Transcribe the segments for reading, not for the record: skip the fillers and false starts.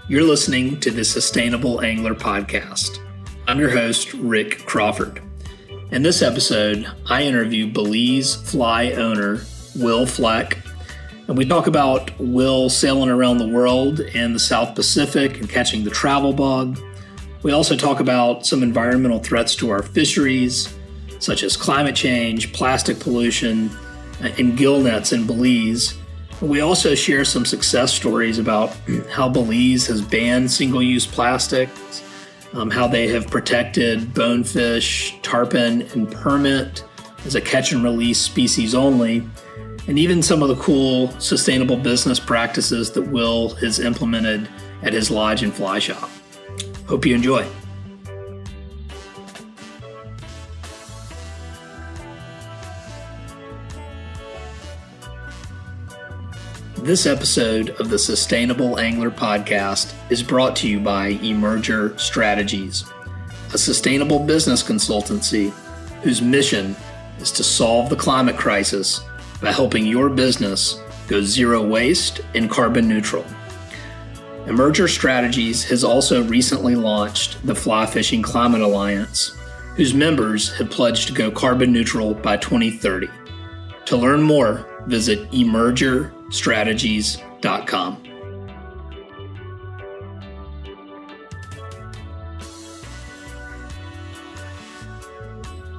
You're listening to the Sustainable Angler Podcast. I'm your host, Rick Crawford. In this episode, I interview BelizeFly owner Wil Flack, and we talk about Wil sailing around the world and the South Pacific and catching the travel bug. We also talk about some environmental threats to our fisheries, such as climate change, plastic pollution, and gill nets in Belize. We also share some success stories about how Belize has banned single-use plastics, how they have protected bonefish, tarpon, and permit as a catch-and-release species only, and even some of the cool sustainable business practices that Wil has implemented at his lodge and fly shop. Hope you enjoy. This episode of the Sustainable Angler Podcast is brought to you by Emerger Strategies, a sustainable business consultancy whose mission is to solve the climate crisis by helping your business go zero waste and carbon neutral. Emerger Strategies has also recently launched the Fly Fishing Climate Alliance, whose members have pledged to go carbon neutral by 2030. To learn more, visit emergerstrategies.com.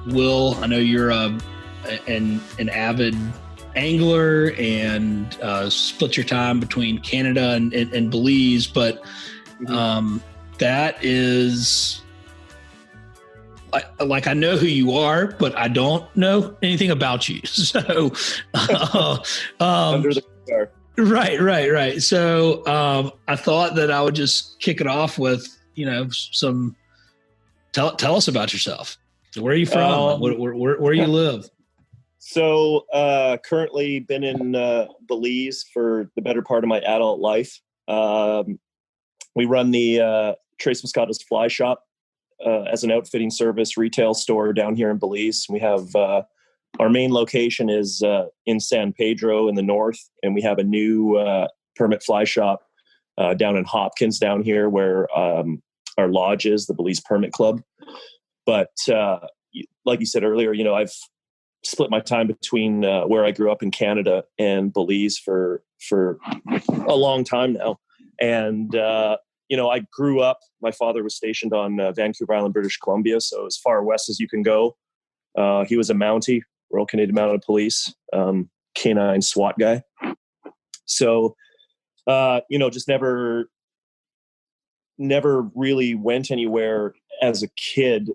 Wil, I know you're an avid angler and split your time between Canada and Belize, but that is... I know who you are, but I don't know anything about you. So, under the car. Right. So, I thought that I would just kick it off with, tell us about yourself. Where are you from? Where you live? So, currently been in Belize for the better part of my adult life. We run the Tres Pescados Fly Shop. As an outfitting service retail store down here in Belize. We have our main location is in San Pedro in the north, and we have a new permit fly shop down in Hopkins down here where our lodge is, the Belize Permit Club. But like you said earlier, I've split my time between where I grew up in Canada and Belize for a long time now. And I grew up, my father was stationed on Vancouver Island, British Columbia, so as far west as you can go. He was a Mountie, Royal Canadian Mounted Police, canine SWAT guy. So, just never really went anywhere as a kid,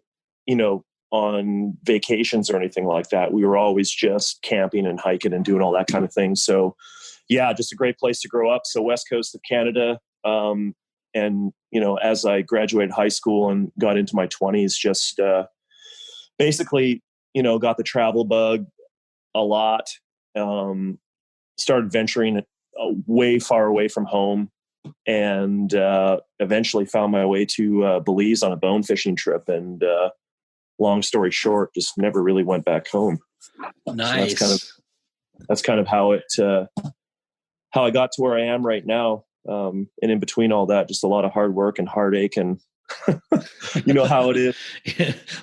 on vacations or anything like that. We were always just camping and hiking and doing all that kind of thing. So, yeah, just a great place to grow up. So west coast of Canada, and, as I graduated high school and got into my 20s, just basically, got the travel bug a lot, started venturing way far away from home, and eventually found my way to Belize on a bone fishing trip. And long story short, just never really went back home. Nice. So that's kind of how I got to where I am right now. And in between all that, just a lot of hard work and heartache, and you know how it is.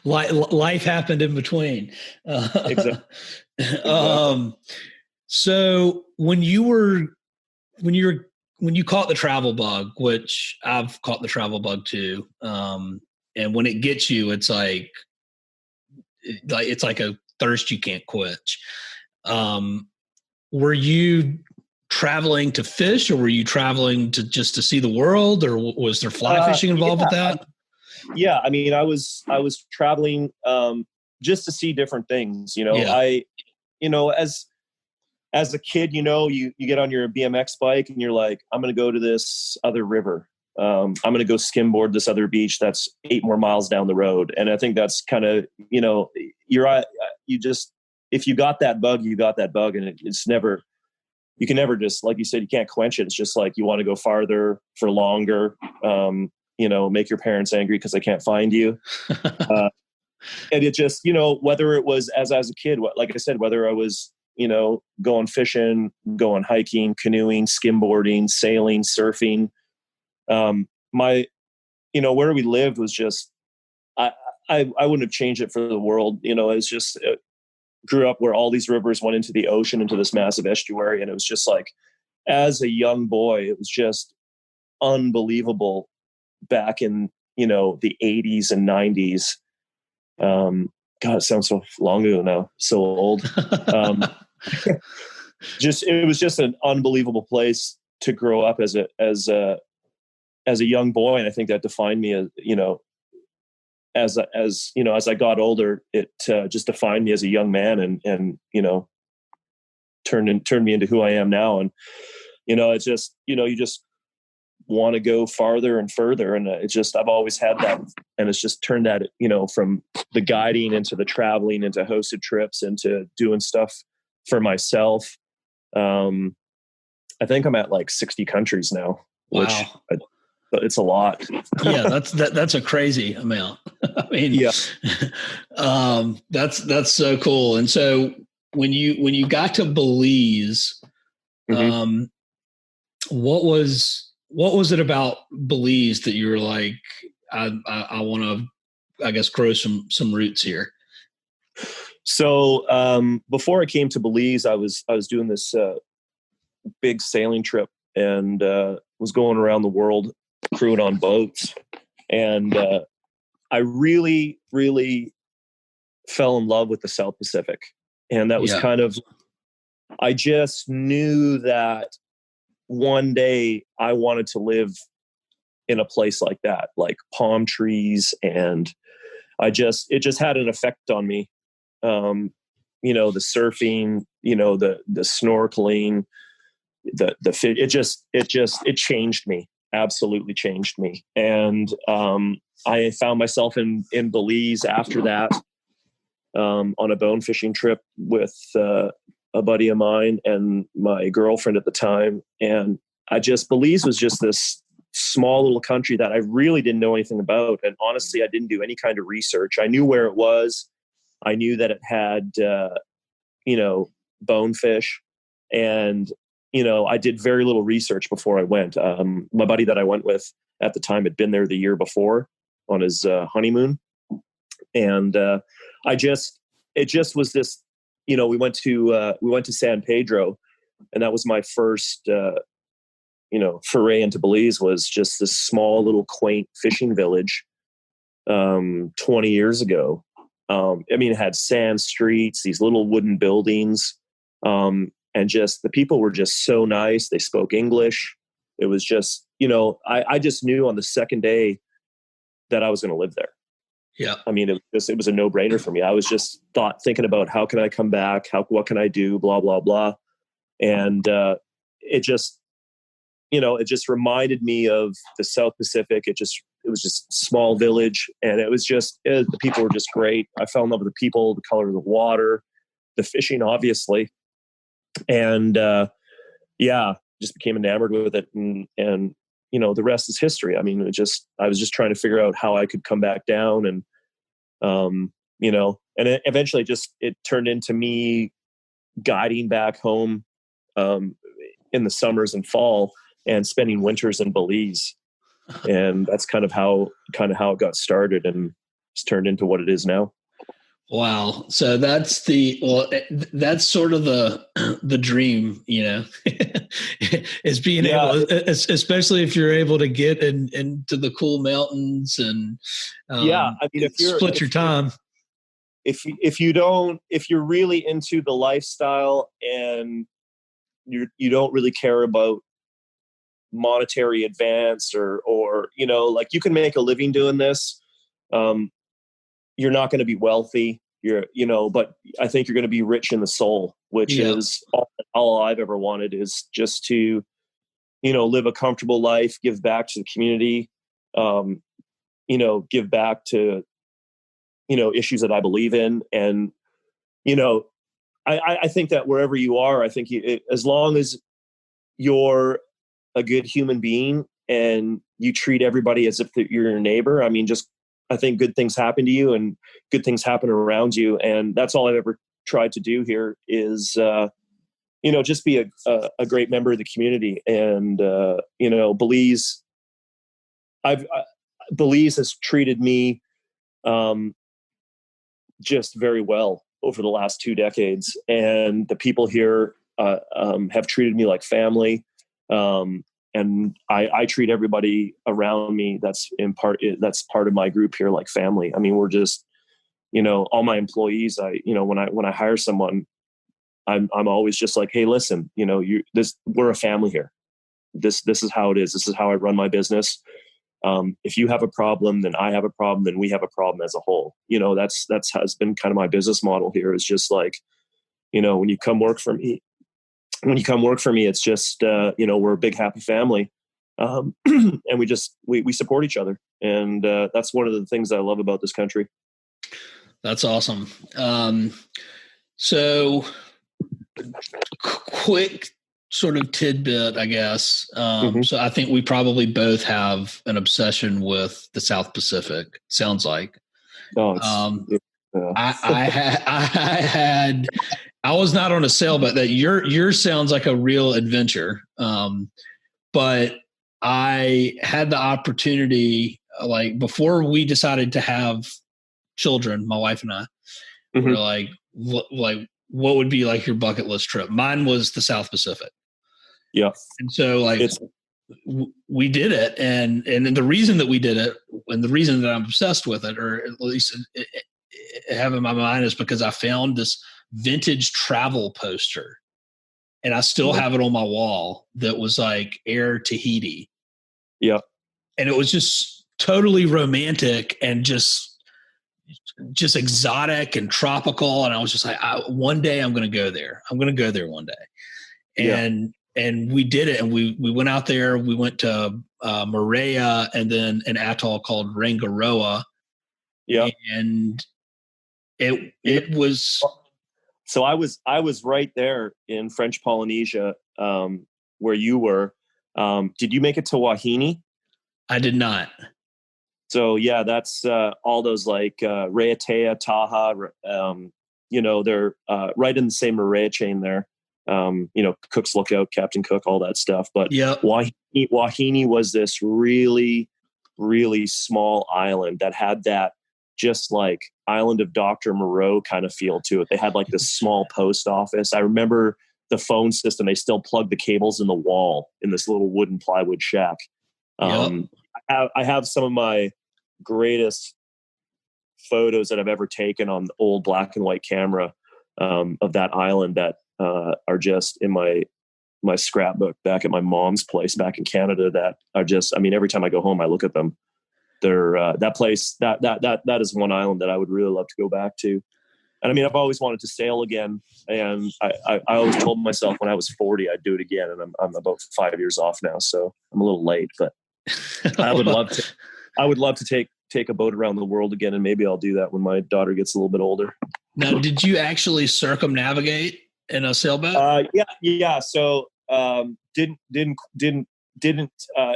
Life happened in between. Exactly. So when you caught the travel bug, which I've caught the travel bug too, and when it gets you, it's like a thirst you can't quench. Were you traveling to fish, or were you traveling to see the world, or was there fly fishing involved with that? Yeah. I mean, I was traveling, just to see different things, I, as a kid, you get on your BMX bike and you're like, I'm going to go to this other river. I'm going to go skimboard this other beach that's 8 more miles down the road. And I think that's kind of, if you got that bug, you got that bug, and it's never, you can never just, like you said, you can't quench it. It's just like you want to go farther for longer, make your parents angry because they can't find you. And it just, whether it was as a kid, like I said, whether I was, going fishing, going hiking, canoeing, skimboarding, sailing, surfing, My, where we lived was just, I wouldn't have changed it for the world. It's just, grew up where all these rivers went into the ocean, into this massive estuary. And it was just like, as a young boy, it was just unbelievable back in, the 80s and 90s. God, it sounds so long ago now, so old. It was just an unbelievable place to grow up as a young boy. And I think that defined me as I got older, it just defined me as a young man and turned me into who I am now. And, it's just, you just want to go farther and further. And I've always had that. And it's just turned that, from the guiding into the traveling, into hosted trips, into doing stuff for myself. I think I'm at like 60 countries now, which it's a lot. Yeah. That's a crazy amount. I mean, yeah. That's so cool. And so when you got to Belize, Mm-hmm. What was it about Belize that you were like, I want to, I guess, grow some roots here? So before I came to Belize, I was doing this big sailing trip and was going around the world crewing on boats. And I really, really fell in love with the South Pacific. And that was kind of, I just knew that one day I wanted to live in a place like that, like palm trees. And it just had an effect on me. The surfing, the snorkeling, the fit, it changed me, absolutely changed me. And I found myself in Belize after that, on a bone fishing trip with a buddy of mine and my girlfriend at the time. And Belize was just this small little country that I really didn't know anything about. And honestly, I didn't do any kind of research. I knew where it was. I knew that it had, bonefish. And, I did very little research before I went. My buddy that I went with at the time had been there the year before on his honeymoon. And it just was this, we went to San Pedro, and that was my first, foray into Belize, was just this small little quaint fishing village 20 years ago. It had sand streets, these little wooden buildings, and just the people were just so nice. They spoke English. It was just, I just knew on the second day that I was going to live there. Yeah. It was a no brainer for me. I was just thinking about how can I come back? What can I do? Blah, blah, blah. And, it just reminded me of the South Pacific. It was just a small village, and the people were just great. I fell in love with the people, the color of the water, the fishing, obviously. And, just became enamored with it. And, the rest is history. I was just trying to figure out how I could come back down, and, and eventually it turned into me guiding back home, in the summers and fall, and spending winters in Belize. And that's kind of how it got started, and it's turned into what it is now. Wow. So that's sort of the dream, is being able, especially if you're able to get into the cool mountains and, split your time. If you're really into the lifestyle and you don't really care about monetary advance or like you can make a living doing this. You're not going to be wealthy. But I think you're going to be rich in the soul, which is all I've ever wanted, is just to, live a comfortable life, give back to the community, give back to, issues that I believe in. And, I think that wherever you are, I think as long as you're a good human being and you treat everybody as if you're your neighbor, I think good things happen to you and good things happen around you. And that's all I've ever tried to do here is, just be a great member of the community. And, Belize Belize has treated me just very well over the last 2 decades, and the people here have treated me like family. And I treat everybody around me that's part of my group here like family. I mean, we're just, all my employees, when I hire someone, I'm always just like, hey, listen, we're a family here. This is how it is. This is how I run my business. If you have a problem, then I have a problem, then we have a problem as a whole. That's has been kind of my business model here, is just like, when you come work for me, it's just, we're a big, happy family. And we support each other. And that's one of the things I love about this country. That's awesome. So quick sort of tidbit, I guess. So I think we probably both have an obsession with the South Pacific. Sounds like. I was not on a sailboat. That yours sounds like a real adventure. But I had the opportunity, like before we decided to have children, my wife and I, we were like, what would be like your bucket list trip? Mine was the South Pacific. Yeah. And so we did it. And the reason that we did it, and the reason that I'm obsessed with it, or at least have in my mind, is because I found this vintage travel poster, and I still have it on my wall, that was like Air Tahiti. Yeah. And it was just totally romantic and just exotic and tropical. And I was just like, one day I'm going to go there. I'm going to go there one day. And we did it. And we went out there. We went to Moorea, and then an atoll called Rangiroa. Yeah. And it was. So I was right there in French Polynesia, where you were. Did you make it to Wahine? I did not. So yeah, that's all those like Raiatea, Taha. They're right in the same Moorea chain there. Cook's Lookout, Captain Cook, all that stuff. But Wahine was this really, really small island that had that just like Island of Dr. Moreau kind of feel to it. They had like this small post office. I remember the phone system. They still plugged the cables in the wall in this little wooden plywood shack. I have some of my greatest photos that I've ever taken on the old black and white camera of that island that are just in my scrapbook back at my mom's place back in Canada, that are just, every time I go home, I look at them. They're that place, that is one island that I would really love to go back to. And I've always wanted to sail again. And I always told myself when I was 40, I'd do it again. And I'm about 5 years off now. So I'm a little late, but I would love to take a boat around the world again. And maybe I'll do that when my daughter gets a little bit older. Now, did you actually circumnavigate in a sailboat? Yeah. So, didn't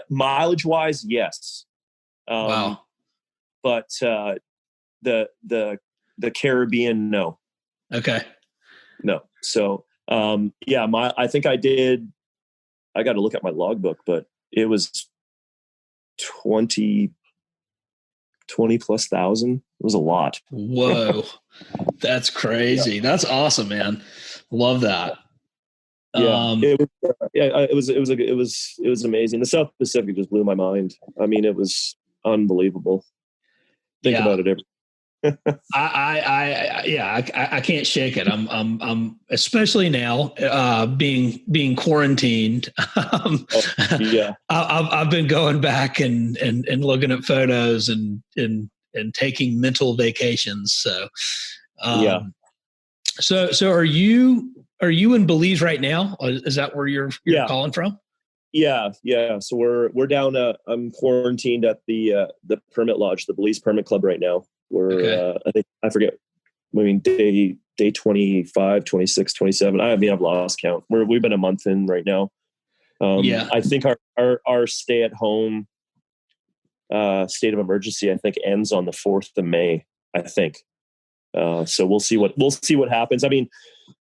mileage wise. Yes. Wow. But, the Caribbean, no. Okay. No. So, I think I got to look at my logbook, but it was 20 plus thousand. It was a lot. Whoa. That's crazy. Yeah. That's awesome, man. Love that. Yeah. It was amazing. The South Pacific just blew my mind. It was unbelievable. Think about it every I can't shake it. I'm especially now, being quarantined. I've been going back and looking at photos and taking mental vacations. So, So are you in Belize right now? Is that where you're calling from? Yeah. So we're down. I'm quarantined at the Permit Lodge, the Belize Permit Club right now. We're I forget. Day 25, 26, 27. I've lost count. We've been a month in right now. I think our stay at home state of emergency, I think, ends on the 4th of May. I think. So we'll see what happens.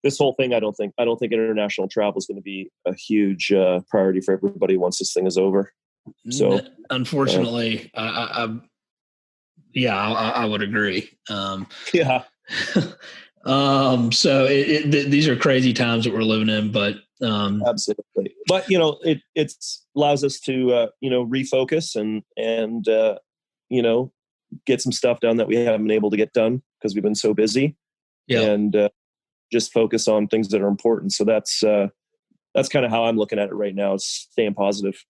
This whole thing, I don't think international travel is going to be a huge priority for everybody once this thing is over. So, unfortunately, I would agree. yeah. So these are crazy times that we're living in, but Absolutely. But it allows us to refocus and get some stuff done that we haven't been able to get done because we've been so busy, and just focus on things that are important. So that's kind of how I'm looking at it right now. It's staying positive.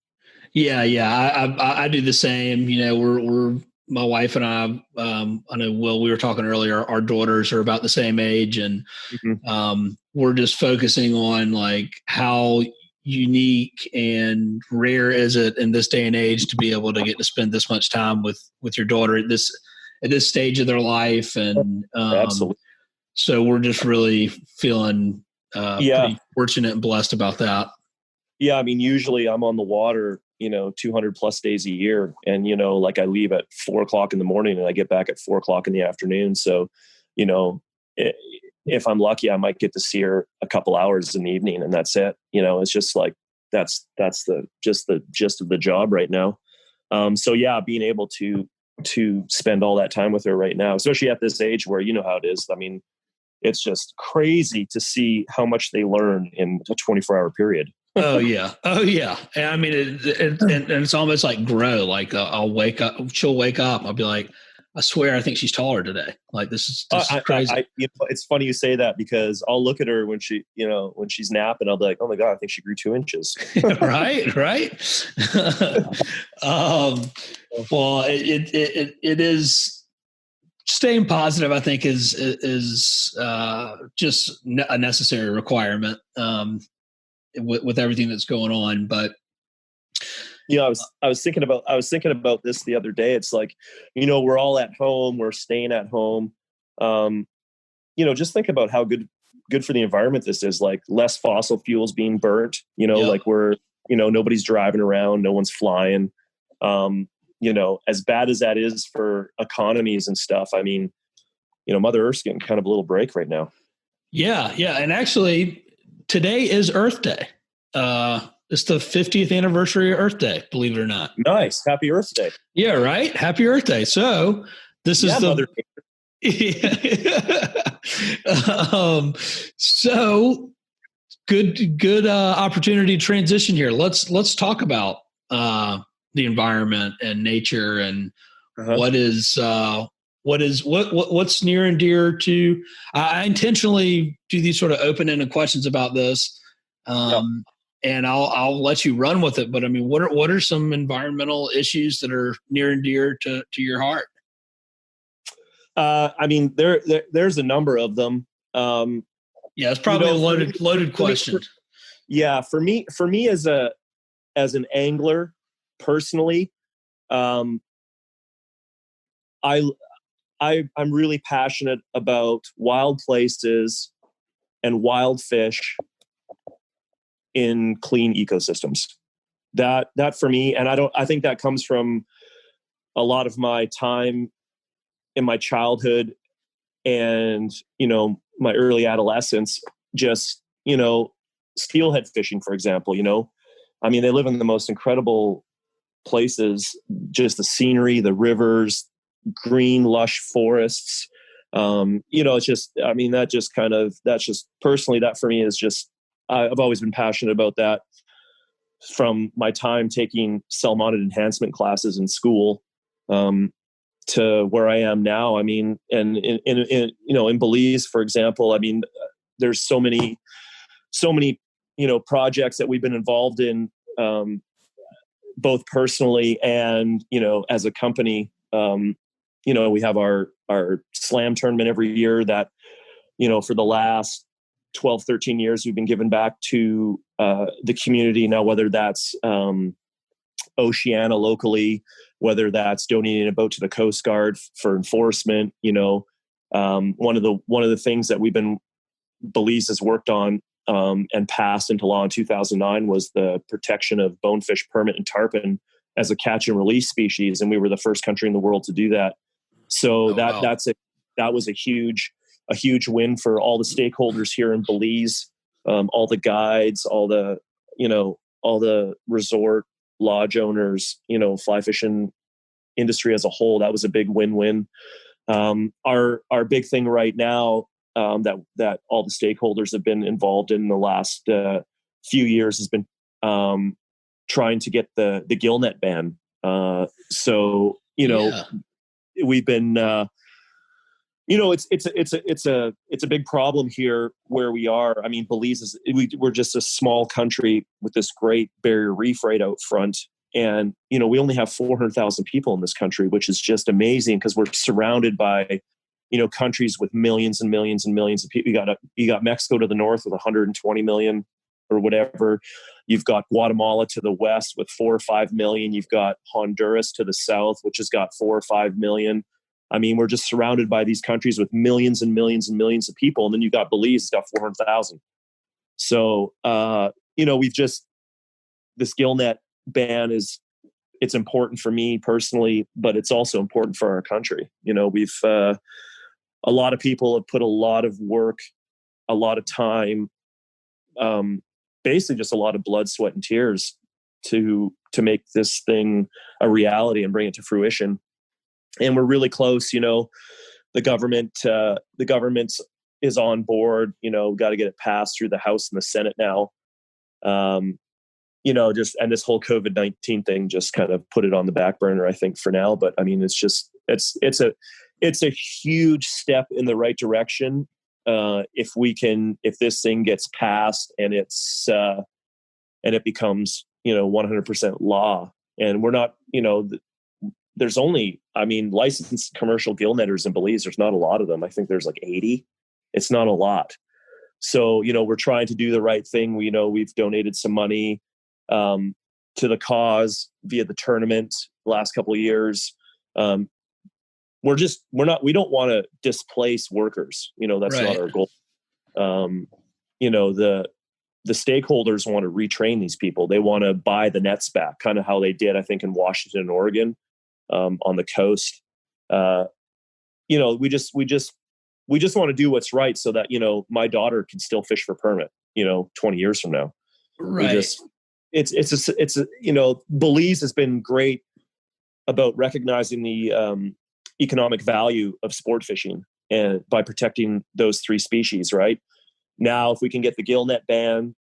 Yeah. I do the same. We're my wife and I know Will, we were talking earlier, our daughters are about the same age, and we're just focusing on like how unique and rare is it in this day and age to be able to get to spend this much time with your daughter at this stage of their life. And Absolutely. so we're just really feeling pretty fortunate and blessed about that. Yeah. I mean, usually I'm on the water, 200 plus days a year. And, like I leave at 4:00 in the morning and I get back at 4:00 in the afternoon. So, if I'm lucky, I might get to see her a couple hours in the evening, and that's it. It's just like, that's the gist of the job right now. So yeah, being able to spend all that time with her right now, especially at this age where you know how it is. I mean, it's just crazy to see how much they learn in a 24-hour period. Oh yeah. And I mean, and it's almost like grow. Like I'll wake up, she'll wake up. I'll be like, I swear, I think she's taller today. Like this is crazy. It's funny you say that because I'll look at her when she's napping. I'll be like, oh my God, I think she grew 2 inches. Right. Well, it is staying positive. I think is just a necessary requirement. With everything that's going on, but I was thinking about this the other day. It's like, we're all at home, we're staying at home. Just think about how good for the environment this is. Like less fossil fuels being burnt. Like we're nobody's driving around, no one's flying. As bad as that is for economies and stuff. I mean, Mother Earth's getting kind of a little break right now. Yeah, and actually, today is Earth Day. It's the 50th anniversary of Earth Day, believe it or not. Nice. Happy Earth Day. Yeah, right? Happy Earth Day. So this is Mother. So good opportunity to transition here. Let's talk about the environment and nature and what's near and dear to. I intentionally do these sort of open-ended questions about this. And I'll let you run with it. But I mean, what are some environmental issues that are near and dear to your heart? I mean, there's a number of them. It's probably a loaded question. For me as an angler personally, I'm really passionate about wild places and wild fish in clean ecosystems. That for me, and I think that comes from a lot of my time in my childhood and my early adolescence, just steelhead fishing, for example. I mean, they live in the most incredible places, just the scenery, the rivers, green lush forests. It's just, I mean, that's just personally, that for me is just, I've always been passionate about that from my time taking cell-mounted enhancement classes in school, to where I am now. I mean, and in Belize, for example, I mean, there's so many, projects that we've been involved in, both personally and, as a company. We have our slam tournament every year that, for the last 12, 13 years, we've been giving back to the community. Now, whether that's Oceania locally, whether that's donating a boat to the Coast Guard for enforcement, one of the things that Belize has worked on and passed into law in 2009 was the protection of bonefish, permit, and tarpon as a catch and release species, and we were the first country in the world to do that. So that was a huge win for all the stakeholders here in Belize, all the guides, all the resort lodge owners, fly fishing industry as a whole. That was a big win-win. Our big thing right now, that all the stakeholders have been involved in the last few years has been trying to get the gill net ban. We've been it's a big problem here where we are. I mean, Belize we're just a small country with this great barrier reef right out front. And, we only have 400,000 people in this country, which is just amazing because we're surrounded by, countries with millions and millions and millions of people. You got Mexico to the north with 120 million or whatever. You've got Guatemala to the west with 4 or 5 million. You've got Honduras to the south, which has got 4 or 5 million. I mean, we're just surrounded by these countries with millions and millions and millions of people. And then you've got Belize, it's got 400,000. So, this gill net ban it's important for me personally, but it's also important for our country. We've, a lot of people have put a lot of work, a lot of time, basically just a lot of blood, sweat, and tears to make this thing a reality and bring it to fruition. And we're really close. The government is on board. Got to get it passed through the House and the Senate now. And this whole COVID-19 thing just kind of put it on the back burner, I think, for now. But I mean, it's a huge step in the right direction. If this thing gets passed and it becomes, 100% law, and we're not, there's only, licensed commercial gill netters in Belize. There's not a lot of them. I think there's like 80. It's not a lot. So, we're trying to do the right thing. We've donated some money to the cause via the tournament the last couple of years. We don't want to displace workers. That's right. Not our goal. The stakeholders want to retrain these people. They want to buy the nets back, kind of how they did, I think, in Washington and Oregon, on the coast. We just want to do what's right so that, my daughter can still fish for permit, 20 years from now. Right. Belize has been great about recognizing the economic value of sport fishing and by protecting those 3 species. Right now, if we can get the gill net ban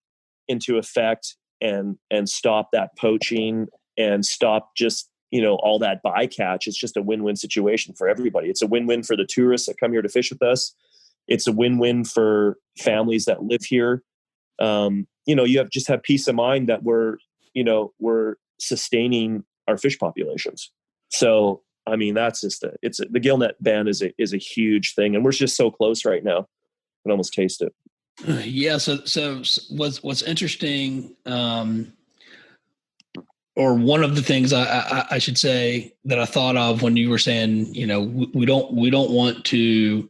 into effect and stop that poaching and stop just, all that bycatch, it's just a win-win situation for everybody. It's a win-win for the tourists that come here to fish with us. It's a win-win for families that live here. You just have peace of mind that we're sustaining our fish populations. So, I mean, that's just the gill net ban is a huge thing, and we're just so close right now. I can almost taste it. Yeah. So what's interesting, or one of the things I should say that I thought of when you were saying, we don't want to.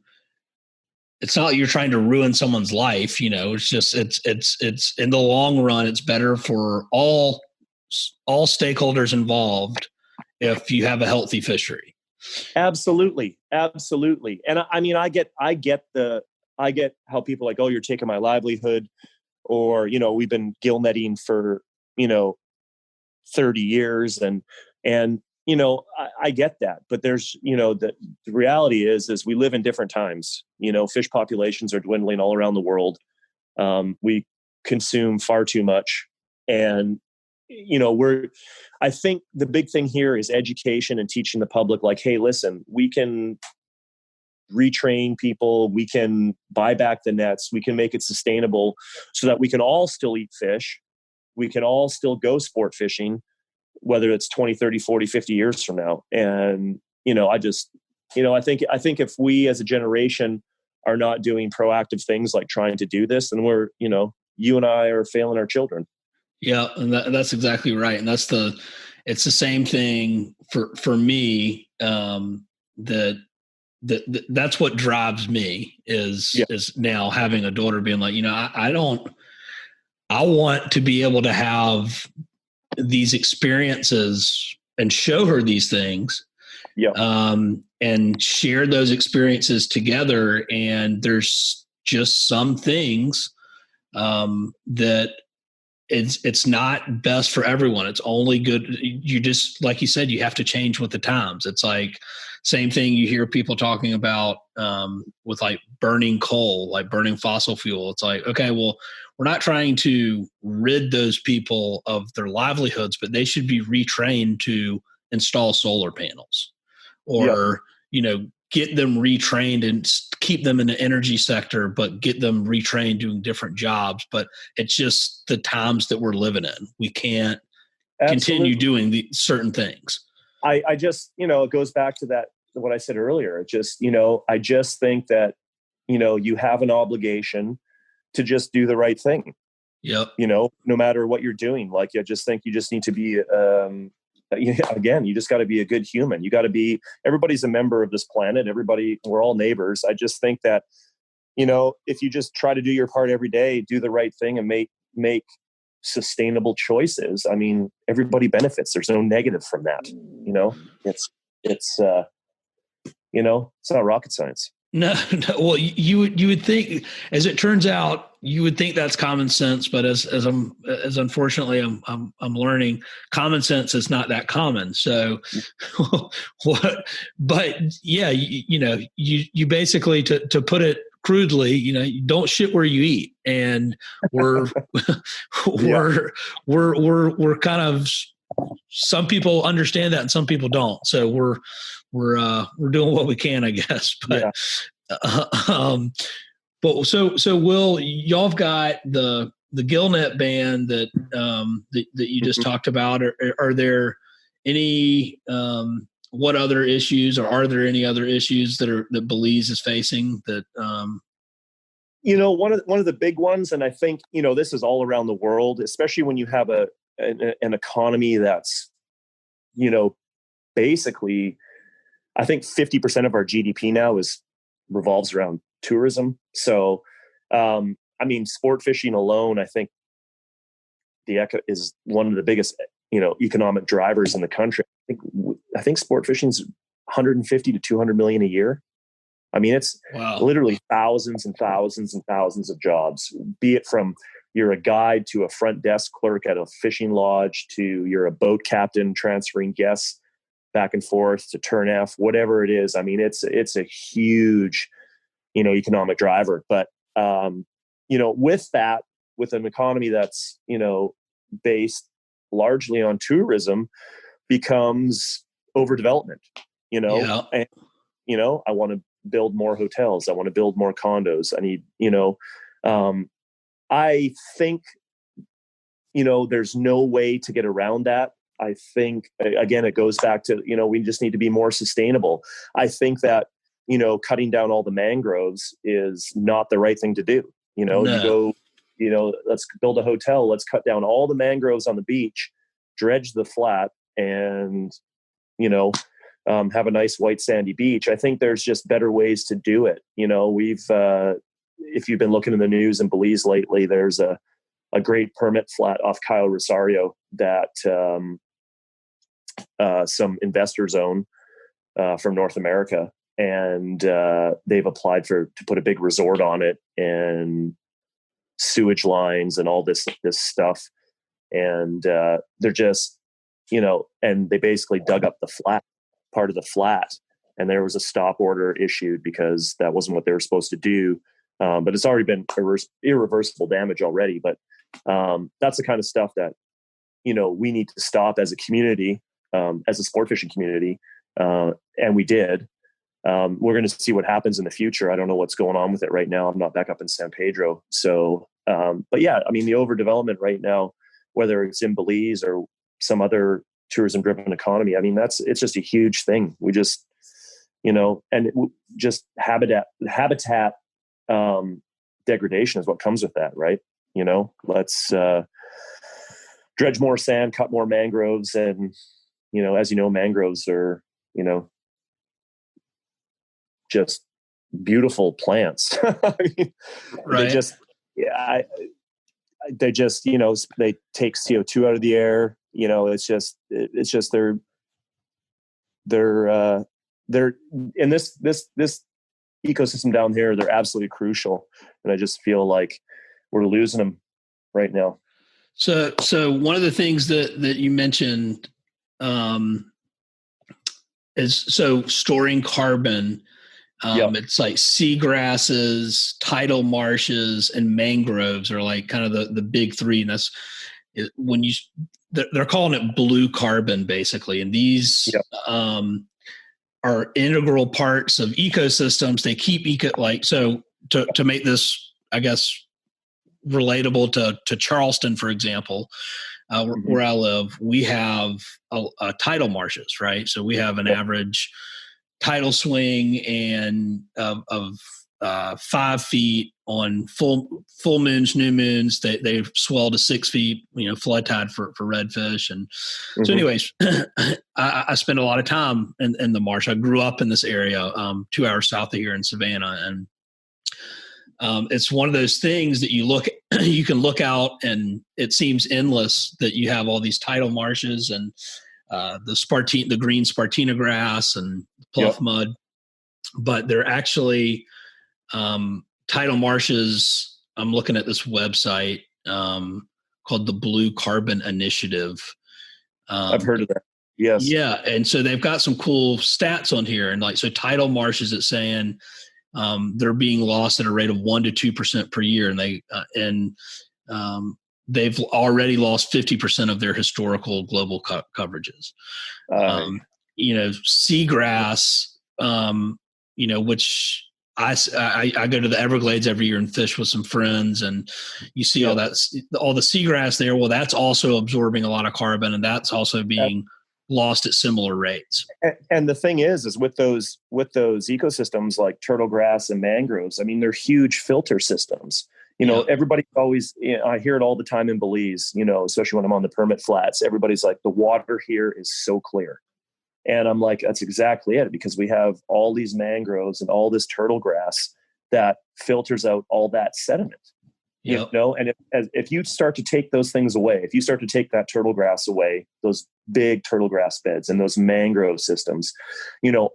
It's not like you're trying to ruin someone's life. It's just it's in the long run, it's better for all stakeholders involved if you have a healthy fishery. Absolutely. And I get how people are like, oh, you're taking my livelihood, or, we've been gill netting for, 30 years. And I get that, but there's, the reality is we live in different times. Fish populations are dwindling all around the world. We consume far too much. And, I think the big thing here is education and teaching the public, like, hey, listen, we can retrain people. We can buy back the nets. We can make it sustainable so that we can all still eat fish. We can all still go sport fishing, whether it's 20, 30, 40, 50 years from now. And, I think if we as a generation are not doing proactive things like trying to do this, then we're, you and I are failing our children. Yeah. And that's exactly right. And it's the same thing for me. That's what drives me is now having a daughter being like, I want to be able to have these experiences and show her these things, and share those experiences together. And there's just some things that it's not best for everyone. It's only good. You just, like you said, you have to change with the times. It's like same thing you hear people talking about with like burning coal, like burning fossil fuel. It's like, okay, well, we're not trying to rid those people of their livelihoods, but they should be retrained to install solar panels or, get them retrained and keep them in the energy sector, but get them retrained doing different jobs. But it's just the times that we're living in. We can't continue doing the certain things. I just, it goes back to that, what I said earlier. It just, I just think that, you have an obligation to just do the right thing. Yep. No matter what you're doing. Like, I just think you just need to be, again, you just got to be a good human. You got to be, everybody's a member of this planet. We're all neighbors. I just think that, if you just try to do your part every day, do the right thing and make sustainable choices, I mean, everybody benefits. There's no negative from that. It's not rocket science. No. Well, you would think, as it turns out, you would think that's common sense, but as unfortunately I'm learning, common sense is not that common. So, but yeah, you basically, to put it crudely, you don't shit where you eat, and we're we're kind of, some people understand that and some people don't. So we're doing what we can, I guess. But but so Will, y'all have got the gill net ban that that you just talked about. Are there any what other issues, or are there any other issues that Belize is facing that? One of the big ones, and I think this is all around the world, especially when you have an economy that's, basically, I think 50% of our GDP now revolves around tourism. So, sport fishing alone, I think is one of the biggest, economic drivers in the country. I think sport fishing is 150 to 200 million a year. I mean, it's literally thousands and thousands and thousands of jobs, be it from you're a guide to a front desk clerk at a fishing lodge, to you're a boat captain transferring guests back and forth to turn F, whatever it is. I mean, it's a huge, economic driver. But, with that, with an economy that's, based largely on tourism, becomes overdevelopment, and, I want to build more hotels. I want to build more condos. I need, I think, there's no way to get around that. I think, again, it goes back to, we just need to be more sustainable. I think that, cutting down all the mangroves is not the right thing to do. No. You go, let's build a hotel. Let's cut down all the mangroves on the beach, dredge the flat, and, have a nice white sandy beach. I think there's just better ways to do it. We've, if you've been looking in the news in Belize lately, there's a great permit flat off Cayo Rosario that some investors own from North America, and they've applied to put a big resort on it, and sewage lines and all this stuff, and they're just, and they basically dug up the part of the flat, and there was a stop order issued because that wasn't what they were supposed to do. But it's already been irreversible damage already. But that's the kind of stuff that, we need to stop as a community, as a sport fishing community. And we did. We're going to see what happens in the future. I don't know what's going on with it right now. I'm not back up in San Pedro. So, but yeah, I mean, the overdevelopment right now, whether it's in Belize or some other tourism driven economy, I mean, it's just a huge thing. We just, and just habitat degradation is what comes with that, right? Let's dredge more sand, cut more mangroves, and as mangroves are just beautiful plants. I mean, right. They just they take CO2 out of the air. It's just they're in this ecosystem down here. They're absolutely crucial, and I just feel like we're losing them right now. So one of the things that you mentioned is storing carbon. It's like seagrasses, tidal marshes, and mangroves are like kind of the big three. And that's when they're calling it blue carbon basically. And these are integral parts of ecosystems. They keep to make this, I guess, relatable to Charleston, for example, where I live, we have a tidal marshes, right? So we have an average tidal swing and of 5 feet on full moons, new moons. They swell to 6 feet, flood tide for redfish. And so anyways, I spend a lot of time in the marsh. I grew up in this area, 2 hours south of here in Savannah. And it's one of those things that you can look out and it seems endless that you have all these tidal marshes and the green Spartina grass and pluff mud, but they're actually tidal marshes. I'm looking at this website called the Blue Carbon Initiative. I've heard of that. Yes. Yeah. And so they've got some cool stats on here. And so tidal marshes, it's saying they're being lost at a rate of 1% to 2% per year. And they've already lost 50% of their historical global coverages. Seagrass, which I go to the Everglades every year and fish with some friends, and you see all the seagrass there. Well, that's also absorbing a lot of carbon, and that's also being lost at similar rates. And the thing is with those ecosystems like turtle grass and mangroves, I mean, they're huge filter systems. Everybody always, I hear it all the time in Belize, especially when I'm on the permit flats, everybody's like, the water here is so clear. And I'm like, that's exactly it, because we have all these mangroves and all this turtle grass that filters out all that sediment. And if you start to take those things away, if you start to take that turtle grass away, those big turtle grass beds and those mangrove systems,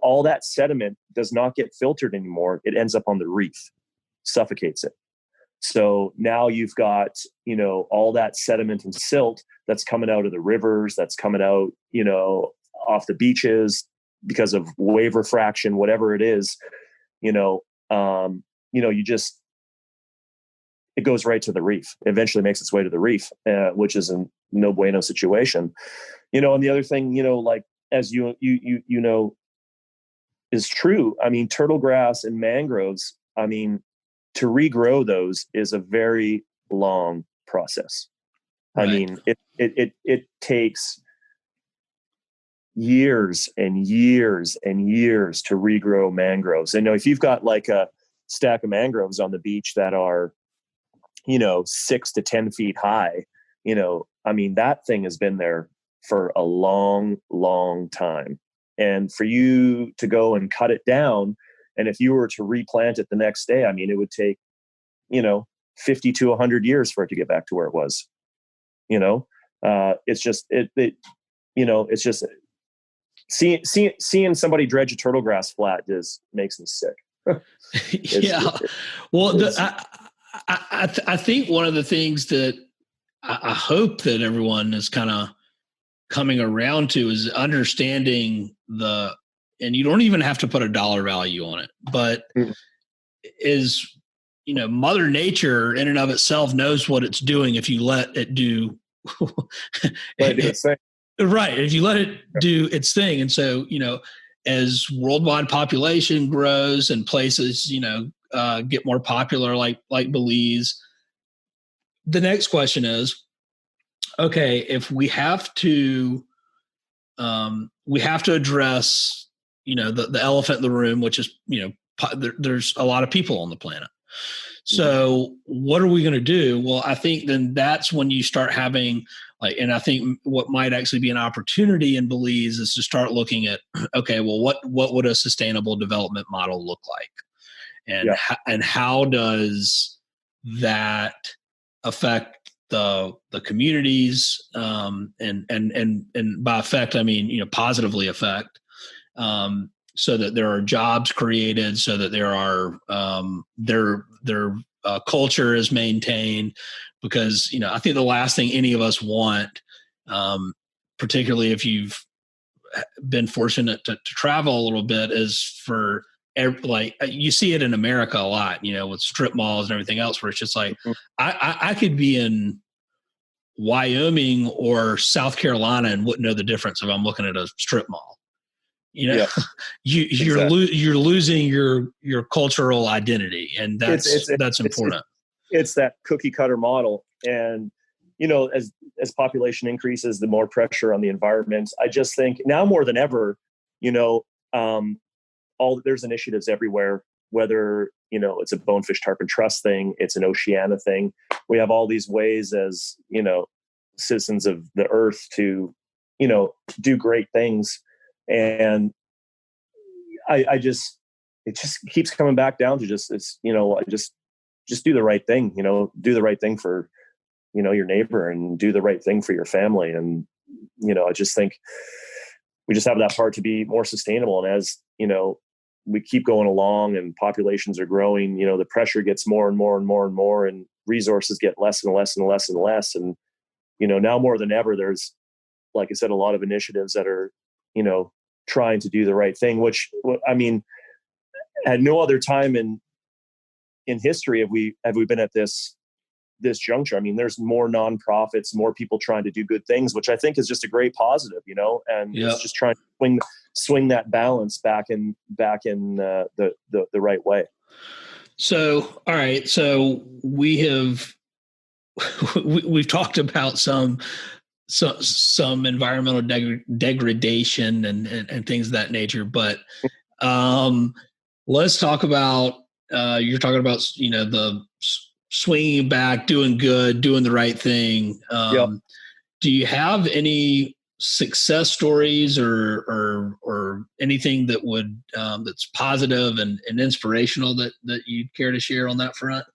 all that sediment does not get filtered anymore. It ends up on the reef, suffocates it. So now you've got, all that sediment and silt that's coming out of the rivers, that's coming out, off the beaches because of wave refraction, whatever it is, it goes right to the reef. It eventually makes its way to the reef, which is a no bueno situation. And the other thing, like, as you is true. I mean, turtle grass and mangroves, I mean, to regrow those is a very long process. Right. I mean, it takes years and years and years to regrow mangroves. And if you've got like a stack of mangroves on the beach that are 6 to 10 feet high, I mean, that thing has been there for a long, long time. And for you to go and cut it down, and if you were to replant it the next day, I mean, it would take, 50 to 100 years for it to get back to where it was. It's just, it's just seeing somebody dredge a turtle grass flat just makes me sick. I think one of the things that I hope that everyone is kind of coming around to is understanding and you don't even have to put a dollar value on it, but is, Mother Nature in and of itself knows what it's doing if you let it do. Right. If you let it do its thing. And so, as worldwide population grows and places, get more popular, like Belize, the next question is, okay, if we have to address, the elephant in the room, which is, there's a lot of people on the planet. So what are we going to do? Well, I think then that's when you start having and I think what might actually be an opportunity in Belize is to start looking at, okay, well, what would a sustainable development model look like? And how does that affect the communities? And by affect, I mean, positively affect, so that there are jobs created, so that there are culture is maintained, because, I think the last thing any of us want, particularly if you've been fortunate to travel a little bit, is for like you see it in America a lot, with strip malls and everything else, where it's just like, I could be in Wyoming or South Carolina and wouldn't know the difference if I'm looking at a strip mall. Yeah, you're losing your cultural identity, and that's important. It's that cookie cutter model, and as population increases, the more pressure on the environment. I just think now more than ever, there's initiatives everywhere, whether it's a bonefish tarpon trust thing, it's an Oceania thing. We have all these ways as citizens of the earth to do great things, and it just keeps coming back down to just do the right thing. Do the right thing for your neighbor, and do the right thing for your family. And I just think we just have that part to be more sustainable. And as we keep going along and populations are growing, the pressure gets more and more and more and more, and resources get less and less and less and less. And now more than ever, there's, like I said, a lot of initiatives that are trying to do the right thing, which, I mean, at no other time in history have we been at this juncture. I mean, there's more nonprofits, more people trying to do good things, which I think is just a great positive, and it's just trying to swing that balance back in the right way. So, all right. So we've talked about some environmental degradation and things of that nature, but let's talk about, you're talking about, the swinging back, doing good, doing the right thing. Yep. Do you have any success stories or anything that would that's positive and inspirational that you'd care to share on that front?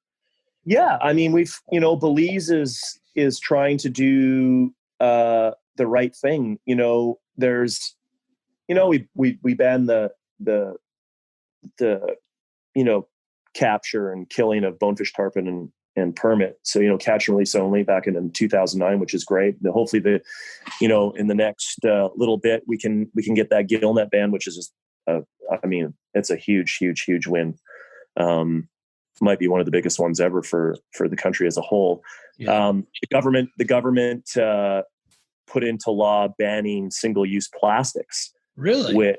Yeah, I mean, we've Belize is trying to do the right thing. There's we ban the capture and killing of bonefish tarpon and permit. So, catch and release only back in 2009, which is great. And hopefully in the next little bit, we can get that gill net ban, which is just, it's a huge, huge, huge win. Might be one of the biggest ones ever for the country as a whole. Yeah. The government put into law banning single-use plastics. Really? Which,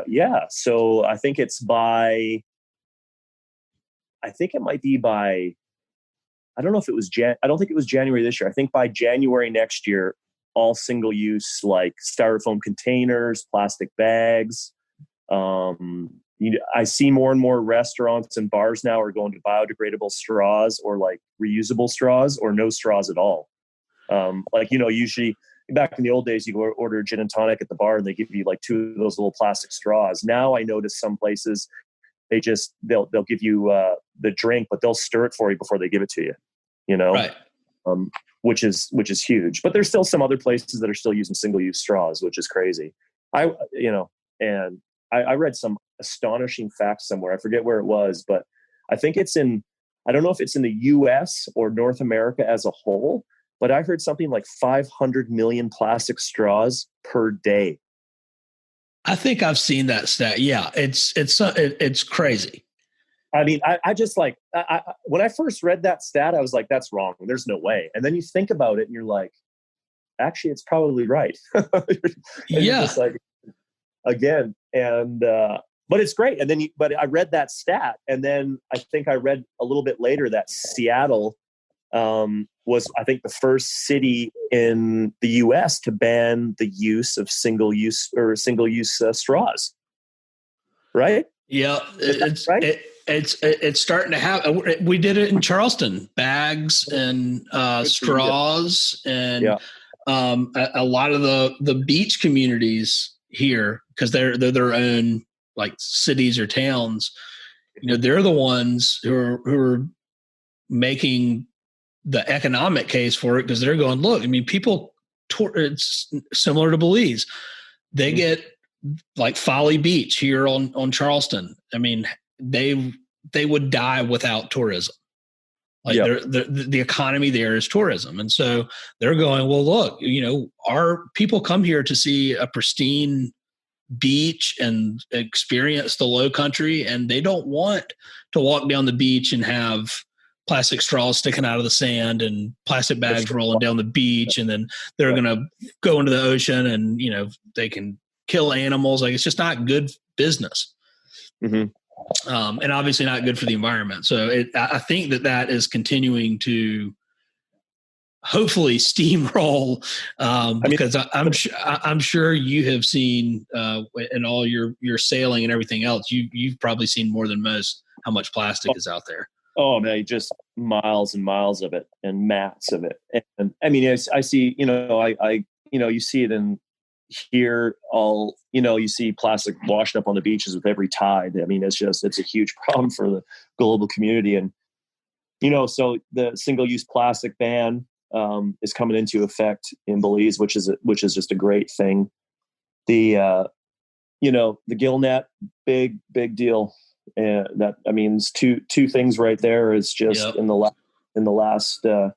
yeah. So I think it might be by, I don't know if it was I don't think it was January this year. I think by January next year, all single use, like styrofoam containers, plastic bags. I see more and more restaurants and bars now are going to biodegradable straws, or like reusable straws, or no straws at all. Usually back in the old days, you go order gin and tonic at the bar and they give you like 2 of those little plastic straws. Now I notice some places they'll give you the drink, but they'll stir it for you before they give it to you. Right. Which is huge. But there's still some other places that are still using single-use straws, which is crazy. I read some astonishing facts somewhere. I forget where it was, but I think I don't know if it's in the US or North America as a whole, but I heard something like 500 million plastic straws per day. I think I've seen that stat. Yeah, it's crazy. I mean, I just like, when I first read that stat, I was like, that's wrong. There's no way. And then you think about it and you're like, actually, it's probably right. Yeah. Just like, again, and, but it's great. And then, but I read that stat, and then I think I read a little bit later that Seattle was, I think, the first city in the U.S. to ban the use of single-use straws. Right? Yeah, it's right. It's starting to happen. We did it in Charleston, bags and straws, and a lot of the beach communities here, because they're their own like cities or towns. They're the ones who are making the economic case for it, because they're going, look, I mean, people, it's similar to Belize. They get like Folly Beach here on Charleston. I mean, they would die without tourism. Like the economy there is tourism. And so they're going, well, look, our people come here to see a pristine beach and experience the low country, and they don't want to walk down the beach and have plastic straws sticking out of the sand and plastic bags rolling down the beach. And then they're going to go into the ocean and, they can kill animals. Like, it's just not good business. Mm-hmm. And obviously not good for the environment. So I think that is continuing to hopefully steamroll, because I'm sure you have seen in all your sailing and everything else, you've probably seen more than most how much plastic is out there. Oh man, just miles and miles of it and mats of it. And I mean, I see, you see it in here you see plastic washed up on the beaches with every tide. I mean, it's a huge problem for the global community. And, so the single-use plastic ban is coming into effect in Belize, which is just a great thing. The gill net, big deal. And that, I mean, it's two things right there is just in the last, the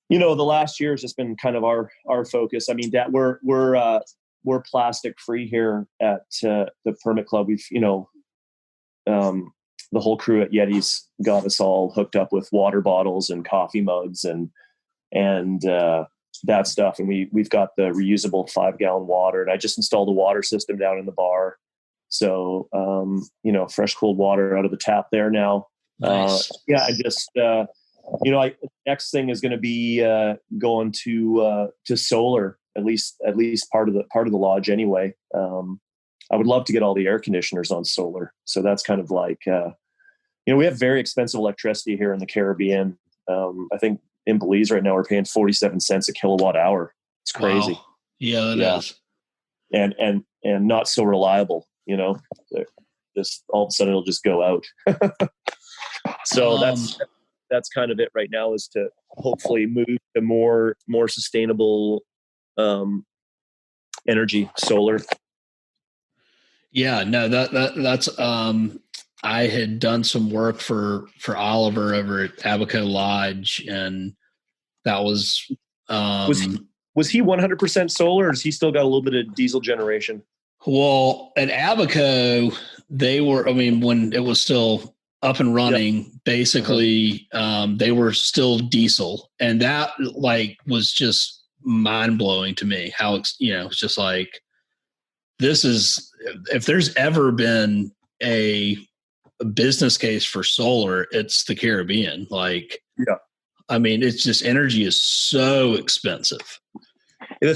last year has just been kind of our focus. I mean, that we're plastic free here at the Permit Club. We've, the whole crew at Yeti's got us all hooked up with water bottles and coffee mugs and that stuff. And we've got the reusable 5-gallon water, and I just installed a water system down in the bar. So, fresh cold water out of the tap there now. Nice. I just, next thing is going to be going to solar, at least part of the lodge anyway. I would love to get all the air conditioners on solar. So that's kind of like, we have very expensive electricity here in the Caribbean. I think in Belize right now we're paying 47 cents a kilowatt hour. It's crazy. Wow. Yeah, it is. And not so reliable. Just all of a sudden it'll just go out. So that's kind of it right now, is to hopefully move to more sustainable energy, solar. Yeah, no, that's I had done some work for Oliver over at Abaco Lodge, and that was was he 100% solar, or has he still got a little bit of diesel generation? Well, at Abaco, they were, when it was still up and running, basically, they were still diesel. And that was just mind blowing to me how, it's just like, this is, if there's ever been a business case for solar, it's the Caribbean. It's just, energy is so expensive. The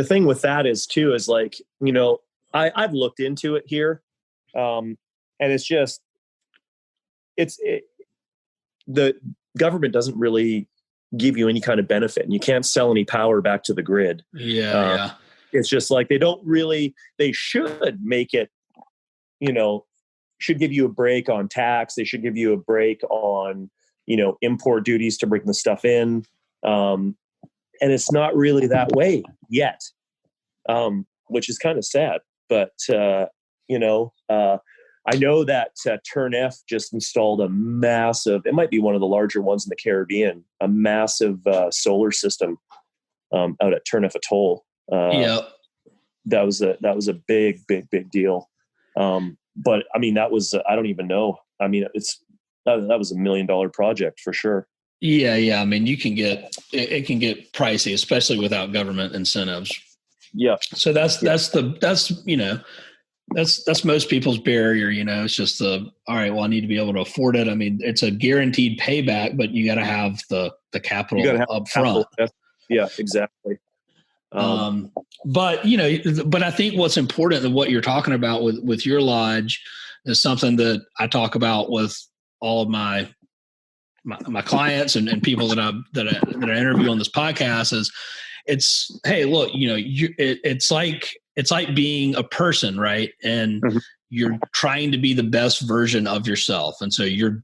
thing with that is too, is I've looked into it here. And it's just, the government doesn't really give you any kind of benefit, and you can't sell any power back to the grid. Yeah. It's just like, they should make it, should give you a break on tax. They should give you a break on, import duties to bring the stuff in. And it's not really that way yet, which is kind of sad. But, I know that Turn-F just installed a massive, it might be one of the larger ones in the Caribbean, a massive solar system out at Turn-F Atoll. That was a big deal. But I mean, that was, I don't even know. I mean, that was $1 million project for sure. Yeah. I mean, it can get pricey, especially without government incentives. Yeah. So that's most people's barrier. It's just all right, well, I need to be able to afford it. I mean, it's a guaranteed payback, but you got to have the capital up front. Yeah, exactly. But I think what's important and what you're talking about with your lodge is something that I talk about with all of my clients and people that I interview on this podcast is, hey, look, it's like being a person, right? And you're trying to be the best version of yourself. And so you're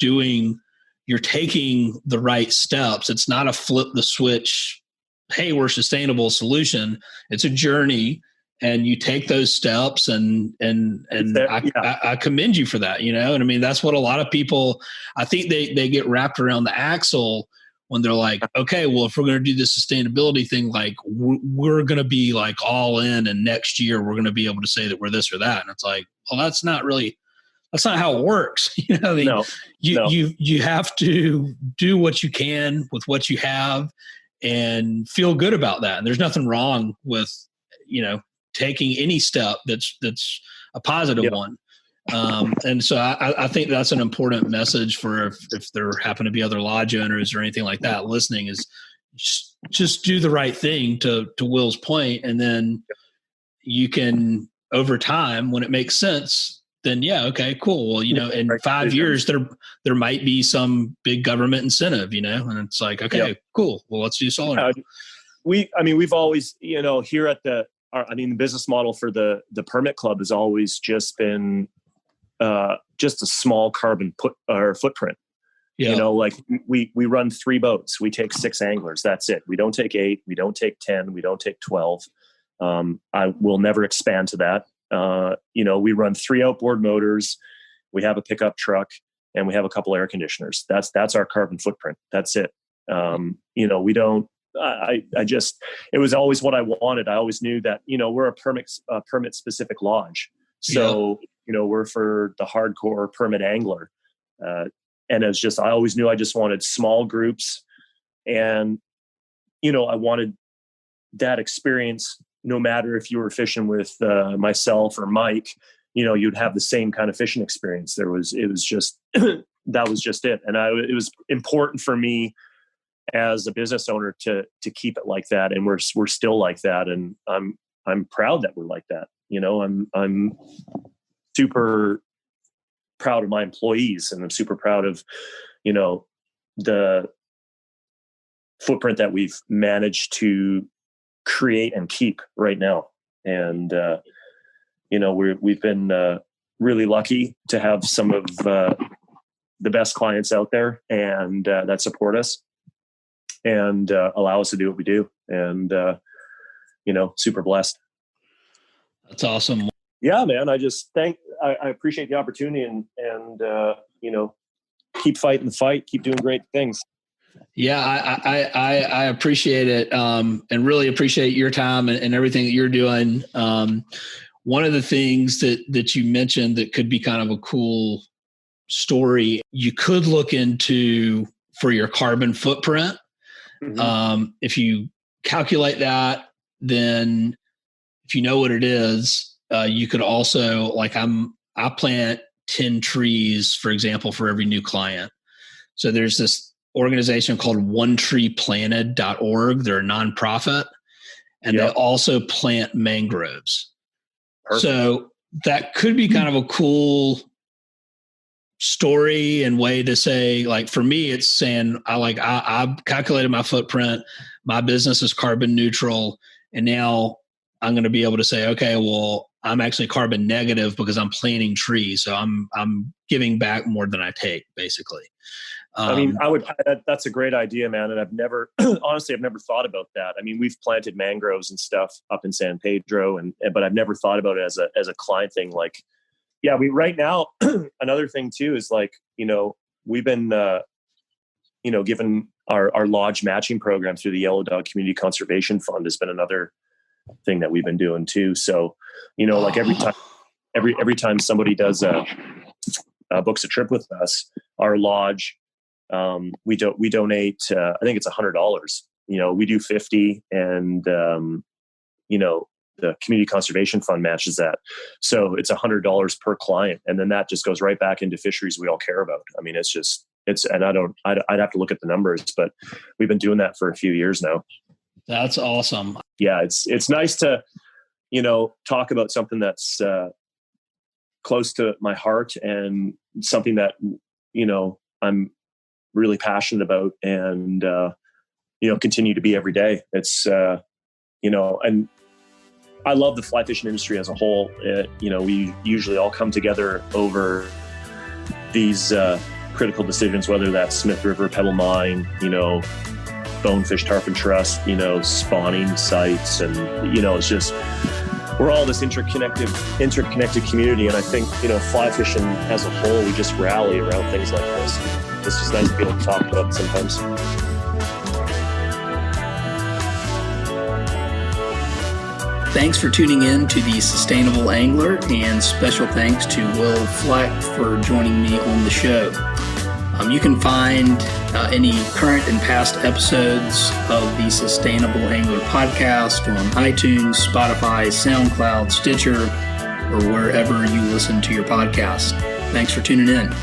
taking the right steps. It's not a flip the switch, hey, we're a sustainable solution. It's a journey. and you take those steps, and I commend you for that, you know? And I mean, that's what a lot of people, I think they get wrapped around the axle when they're like, okay, well, if we're going to do this sustainability thing, like we're going to be like all in, and next year we're going to be able to say that we're this or that. And it's like, well, that's not how it works. You know, you have to do what you can with what you have and feel good about that. And there's nothing wrong with, you know, taking any step that's a positive one. And so I think that's an important message for if there happen to be other lodge owners or anything like that listening, is just do the right thing, to Will's point. And then you can, over time, when it makes sense, then yeah, okay, cool. Well, you know, in 5 years, there might be some big government incentive, you know, and it's like, okay, cool. Well, let's do solar. We've always, you know, here at the business model for the Permit Club has always just been just a small carbon footprint. Yeah. You know, like we run 3 boats. We take 6 anglers. That's it. We don't take 8. We don't take 10. We don't take 12. I will never expand to that. You know, we run 3 outboard motors. We have a pickup truck, and we have a couple air conditioners. That's our carbon footprint. That's it. You know, we don't. It was always what I wanted. I always knew that, you know, we're a permit specific lodge. So, you know, we're for the hardcore permit angler. And it's just, I always knew I just wanted small groups, and, you know, I wanted that experience, no matter if you were fishing with myself or Mike, you know, you'd have the same kind of fishing experience. It was just, that was just it. And it was important for me as a business owner to keep it like that. And we're still like that. And I'm proud that we're like that. You know, I'm super proud of my employees, and I'm super proud of, you know, the footprint that we've managed to create and keep right now. And, you know, we've been really lucky to have some of the best clients out there, and that support us and allow us to do what we do. And, you know, super blessed. That's awesome. Yeah, man. I appreciate the opportunity, and you know, keep fighting the fight, keep doing great things. Yeah, I appreciate it, and really appreciate your time and everything that you're doing. One of the things that you mentioned that could be kind of a cool story, you could look into for your carbon footprint. Mm-hmm. If you calculate that, then if you know what it is, you could also, like, I plant 10 trees, for example, for every new client. So there's this organization called onetreeplanted.org. They're a nonprofit, and they also plant mangroves. Perfect. So that could be kind of a cool story and way to say, like, for me, it's saying I calculated my footprint. My business is carbon neutral, and now I'm going to be able to say, okay, well, I'm actually carbon negative because I'm planting trees. So I'm giving back more than I take, basically. I mean, that's a great idea, man. And I've never thought about that. I mean, we've planted mangroves and stuff up in San Pedro, but I've never thought about it as a client thing. Like, yeah, right now, another thing too is, like, you know, we've been, you know, given our lodge matching program through the Yellow Dog Community Conservation Fund has been another thing that we've been doing too. So, you know, like every time somebody does books a trip with us, our lodge, we donate, I think it's $100, you know, we do 50, and, you know, the Community Conservation Fund matches that. So it's $100 per client. And then that just goes right back into fisheries we all care about. I mean, and I'd have to look at the numbers, but we've been doing that for a few years now. That's awesome. Yeah. It's nice to, you know, talk about something that's, close to my heart, and something that, you know, I'm really passionate about, and, you know, continue to be every day. It's, you know, and I love the fly fishing industry as a whole. You know, we usually all come together over these critical decisions, whether that's Smith River, Pebble Mine, you know, bonefish, tarpon trust, you know, spawning sites. And, you know, it's just, we're all this interconnected community. And I think, fly fishing as a whole, we just rally around things like this. It's just nice to be able to talk about it sometimes. Thanks for tuning in to The Sustainable Angler, and special thanks to Wil Flack for joining me on the show. You can find any current and past episodes of the Sustainable Angler podcast on iTunes, Spotify, SoundCloud, Stitcher, or wherever you listen to your podcast. Thanks for tuning in.